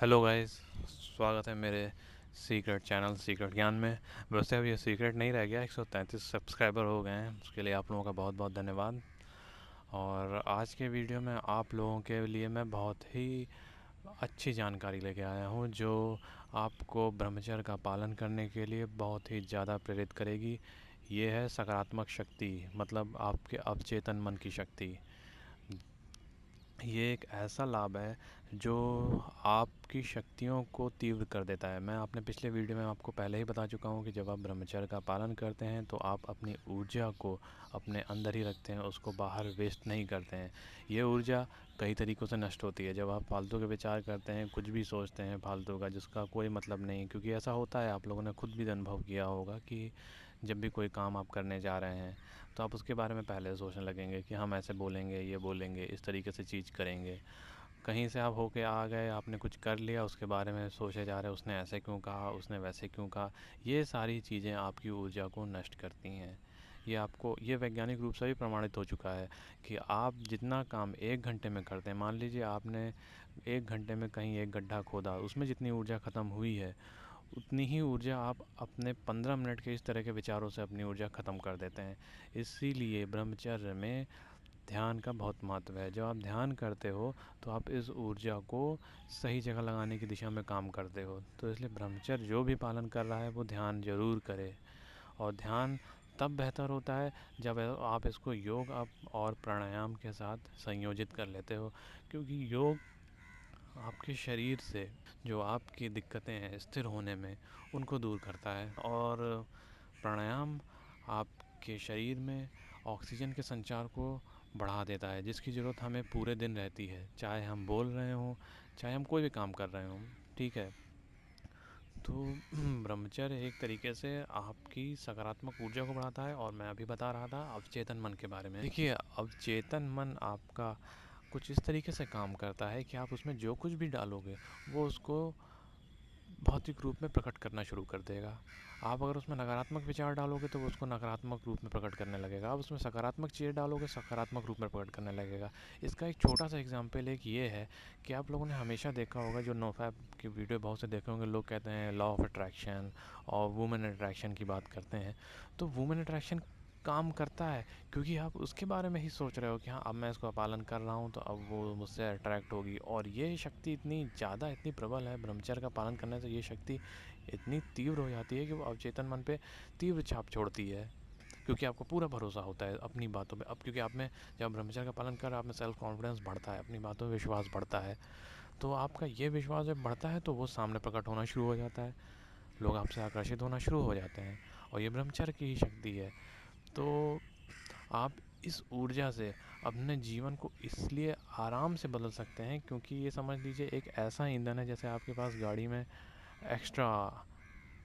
Hello guys, स्वागत है मेरे सीक्रेट चैनल सीक्रेट ज्ञान में। वैसे अब ये सीक्रेट नहीं रह गया, 133 सब्सक्राइबर हो गए हैं, उसके लिए आप लोगों का बहुत बहुत धन्यवाद। और आज के वीडियो में आप लोगों के लिए मैं बहुत ही अच्छी जानकारी लेके आया हूँ जो आपको ब्रह्मचर्य का पालन करने के लिए बहुत ही ज़्यादा प्रेरित करेगी। ये है सकारात्मक शक्ति, मतलब आपके अवचेतन मन की शक्ति। ये एक ऐसा लाभ है जो आपकी शक्तियों को तीव्र कर देता है। मैं अपने पिछले वीडियो में आपको पहले ही बता चुका हूँ कि जब आप ब्रह्मचर्य का पालन करते हैं तो आप अपनी ऊर्जा को अपने अंदर ही रखते हैं, उसको बाहर वेस्ट नहीं करते हैं। ये ऊर्जा कई तरीक़ों से नष्ट होती है जब आप फालतू के विचार करते हैं, कुछ भी सोचते हैं फालतू का जिसका कोई मतलब नहीं। क्योंकि ऐसा होता है, आप लोगों ने खुद भी अनुभव किया होगा कि जब भी कोई काम आप करने जा रहे हैं तो आप उसके बारे में पहले सोचने लगेंगे कि हम ऐसे बोलेंगे, ये बोलेंगे, इस तरीके से चीज़ करेंगे। कहीं से आप होके आ गए, आपने कुछ कर लिया, उसके बारे में सोचे जा रहे हैं, उसने ऐसे क्यों कहा, उसने वैसे क्यों कहा। ये सारी चीज़ें आपकी ऊर्जा को नष्ट करती हैं। ये वैज्ञानिक रूप से भी प्रमाणित हो चुका है कि आप जितना काम 1 घंटे में करते हैं, मान लीजिए आपने 1 घंटे में कहीं एक गड्ढा खोदा, उसमें जितनी ऊर्जा ख़त्म हुई है उतनी ही ऊर्जा आप अपने 15 मिनट के इस तरह के विचारों से अपनी ऊर्जा ख़त्म कर देते हैं। इसीलिए ब्रह्मचर्य में ध्यान का बहुत महत्व है। जब आप ध्यान करते हो तो आप इस ऊर्जा को सही जगह लगाने की दिशा में काम करते हो। तो इसलिए ब्रह्मचर्य जो भी पालन कर रहा है वो ध्यान ज़रूर करे। और ध्यान तब बेहतर होता है जब आप इसको योग और प्राणायाम के साथ संयोजित कर लेते हो। क्योंकि योग आपके शरीर से जो आपकी दिक्कतें हैं स्थिर होने में, उनको दूर करता है। और प्राणायाम आपके शरीर में ऑक्सीजन के संचार को बढ़ा देता है, जिसकी ज़रूरत हमें पूरे दिन रहती है, चाहे हम बोल रहे हों, चाहे हम कोई भी काम कर रहे हों। ठीक है, तो ब्रह्मचर्य एक तरीके से आपकी सकारात्मक ऊर्जा को बढ़ाता है। और मैं अभी बता रहा था अवचेतन मन के बारे में। देखिए, अवचेतन मन आपका कुछ इस तरीके से काम करता है कि आप उसमें जो कुछ भी डालोगे वो उसको भौतिक रूप में प्रकट करना शुरू कर देगा। आप अगर उसमें नकारात्मक विचार डालोगे तो वो उसको नकारात्मक रूप में प्रकट करने लगेगा। आप उसमें सकारात्मक चीज़ें डालोगे, सकारात्मक रूप में प्रकट करने लगेगा। इसका एक छोटा सा एग्जांपल एक ये है कि आप लोगों ने हमेशा देखा होगा, जो नोफैप की वीडियो बहुत से देखे होंगे, लोग कहते हैं लॉ ऑफ अट्रैक्शन और वुमेन अट्रैक्शन की बात करते हैं। तो वुमेन अट्रैक्शन काम करता है क्योंकि आप उसके बारे में ही सोच रहे हो कि हाँ, अब मैं इसका पालन कर रहा हूँ तो अब वो मुझसे अट्रैक्ट होगी। और ये शक्ति इतनी ज़्यादा, इतनी प्रबल है, ब्रह्मचर्य का पालन करने से ये शक्ति इतनी तीव्र हो जाती है कि वो अवचेतन मन पे तीव्र छाप छोड़ती है। क्योंकि आपको पूरा भरोसा होता है अपनी बातों पे। अब क्योंकि आप में जब ब्रह्मचर्य का पालन कर, आप में सेल्फ कॉन्फिडेंस बढ़ता है, अपनी बातों में विश्वास बढ़ता है। तो आपका ये विश्वास जब बढ़ता है तो वो सामने प्रकट होना शुरू हो जाता है, लोग आपसे आकर्षित होना शुरू हो जाते हैं। और ये ब्रह्मचर्य की ही शक्ति है। तो आप इस ऊर्जा से अपने जीवन को इसलिए आराम से बदल सकते हैं क्योंकि ये समझ लीजिए एक ऐसा ईंधन है, जैसे आपके पास गाड़ी में एक्स्ट्रा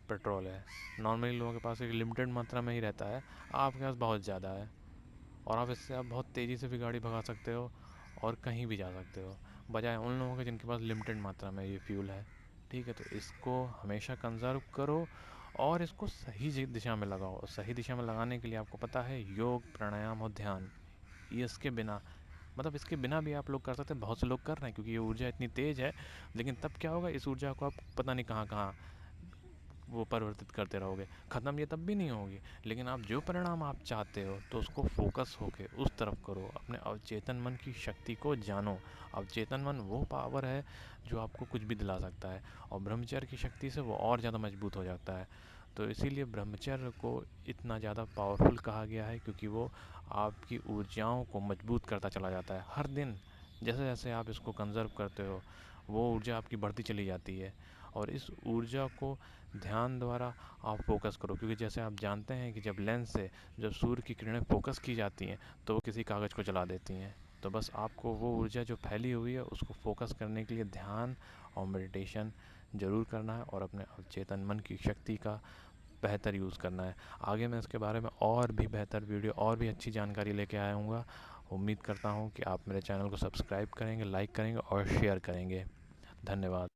पेट्रोल है। नॉर्मली लोगों के पास एक लिमिटेड मात्रा में ही रहता है, आपके पास बहुत ज़्यादा है। और आप बहुत तेज़ी से भी गाड़ी भगा सकते हो और कहीं भी जा सकते हो, बजाय उन लोगों के जिनके पास लिमिटेड मात्रा में ये फ्यूल है। ठीक है, तो इसको हमेशा कंजर्व करो और इसको सही दिशा में लगाओ। सही दिशा में लगाने के लिए आपको पता है, योग, प्राणायाम और ध्यान, ये इसके बिना, मतलब इसके बिना भी आप लोग कर सकते हैं। बहुत से लोग कर रहे हैं क्योंकि ये ऊर्जा इतनी तेज़ है। लेकिन तब क्या होगा, इस ऊर्जा को आप पता नहीं कहाँ कहाँ वो परिवर्तित करते रहोगे, ख़त्म ये तब भी नहीं होगी। लेकिन आप जो परिणाम आप चाहते हो तो उसको फोकस होके उस तरफ करो, अपने अवचेतन मन की शक्ति को जानो। अवचेतन मन वो पावर है जो आपको कुछ भी दिला सकता है, और ब्रह्मचर्य की शक्ति से वो और ज़्यादा मजबूत हो जाता है। तो इसीलिए ब्रह्मचर्य को इतना ज़्यादा पावरफुल कहा गया है, क्योंकि वो आपकी ऊर्जाओं को मजबूत करता चला जाता है। हर दिन जैसे जैसे आप इसको कंजर्व करते हो, वो ऊर्जा आपकी बढ़ती चली जाती है। और इस ऊर्जा को ध्यान द्वारा आप फोकस करो, क्योंकि जैसे आप जानते हैं कि जब लेंस से जब सूर्य की किरणें फोकस की जाती हैं तो वो किसी कागज़ को जला देती हैं। तो बस आपको वो ऊर्जा जो फैली हुई है उसको फोकस करने के लिए ध्यान और मेडिटेशन ज़रूर करना है, और अपने अवचेतन मन की शक्ति का बेहतर यूज़ करना है। आगे मैं इसके बारे में और भी बेहतर वीडियो और भी अच्छी जानकारी लेके आऊँगा। उम्मीद करता हूँ कि आप मेरे चैनल को सब्सक्राइब करेंगे, लाइक करेंगे और शेयर करेंगे। धन्यवाद।